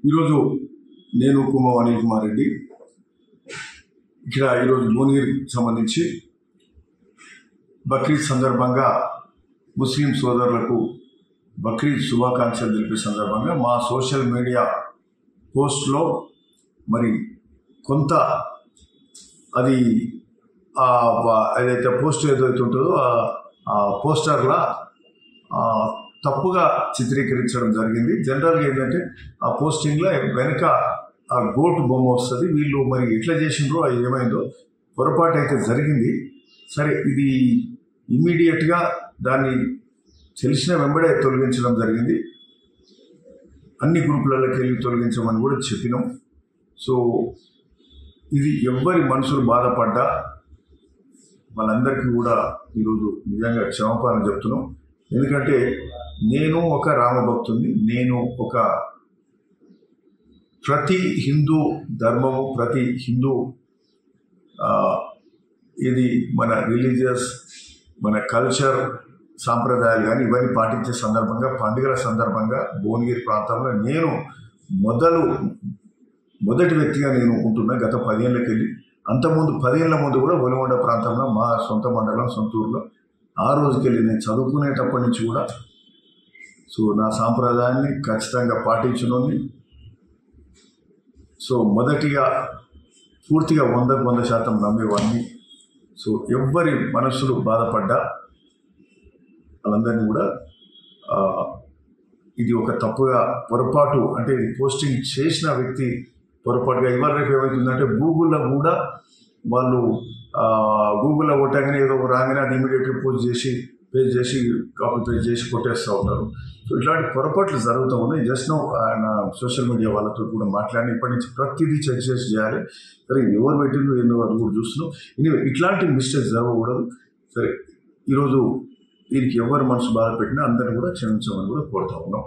ఈరోజు నేను కుమ్మ అనిల్ కుమార్ రెడ్డి ఇక్కడ ఈరోజు భువనగిరికి సంబంధించి బక్రీద్ సందర్భంగా ముస్లిం సోదరులకు బక్రీద్ శుభాకాంక్షలు తెలిపే సందర్భంగా మా సోషల్ మీడియా పోస్ట్లో మరి కొంత అది ఏదైతే పోస్ట్ ఏదైతే ఉంటుందో ఆ పోస్టర్లా తప్పుగా చిత్రీకరించడం జరిగింది. జనరల్గా ఏంటంటే ఆ పోస్టింగ్లో వెనక ఆ గోటు బొమ్మ వస్తుంది. వీళ్ళు మరి ఎట్లా చేసిండ్రో అది ఏమైందో పొరపాటు అయితే జరిగింది. సరే, ఇది ఇమ్మీడియట్గా దాన్ని తెలిసిన వెంబడే తొలగించడం జరిగింది. అన్ని గ్రూపులలోకి వెళ్ళి తొలగించమని కూడా చెప్పినాం. సో ఇది ఎవ్వరి మనసులు బాధపడ్డా వాళ్ళందరికీ కూడా ఈరోజు నిజంగా క్షమాపణ చెప్తున్నాం. ఎందుకంటే నేను ఒక రామభక్తుని, నేను ఒక ప్రతి హిందూ ధర్మము, ప్రతి హిందూ ఇది మన రిలీజియస్, మన కల్చర్, సాంప్రదాయాలు కానీ ఇవన్నీ పాటించే సందర్భంగా, పండుగల సందర్భంగా భువనగిరి ప్రాంతంలో నేను మొదటి వ్యక్తిగా నేను ఉంటున్నా. గత 10 ఏళ్ళకి వెళ్ళి అంతకుముందు 10 ఏళ్ళ ముందు కూడా ఒలిగొండ ప్రాంతంలో మా సొంత మండలం, సొంత ఊరిలో ఆ రోజుకి వెళ్ళి నేను చదువుకునేటప్పటి నుంచి కూడా సో నా సాంప్రదాయాన్ని ఖచ్చితంగా పాటించుకొని సో మొదటిగా పూర్తిగా 100% నమ్మేవాడిని. సో ఎవ్వరి మనస్సులు బాధపడ్డా వాళ్ళందరినీ కూడా ఇది ఒక తప్పుగా పొరపాటు, అంటే ఇది పోస్టింగ్ చేసిన వ్యక్తి పొరపాటుగా ఇవాళ రేపు ఏమవుతుందంటే గూగుల్లో కూడా వాళ్ళు గూగుల్లో కొట్టగానే ఏదో రాగానే అది ఇమీడియట్గా పేజ్ చేసి కాపీ పేస్ట్ చేసి కొట్టేస్తూ ఉన్నారు. సో ఇట్లాంటి పొరపాట్లు జరుగుతూ ఉన్నాయి. జస్ట్ నో నా సోషల్ మీడియా వాళ్ళతో కూడా మాట్లాడి ఇప్పటి నుంచి ప్రతిదీ చెక్ చేసి చేయాలి. సరే, ఎవరు పెట్టిందో ఎన్నో వాళ్ళు కూడా చూస్తున్నాం. ఇట్లాంటి మిస్టేక్స్ జరగకూడదు. సరే, ఈరోజు దీనికి ఎవరు మనసు బాధ పెట్టినా అందరినీ కూడా క్షమించమని కూడా కోరుతా ఉన్నాం.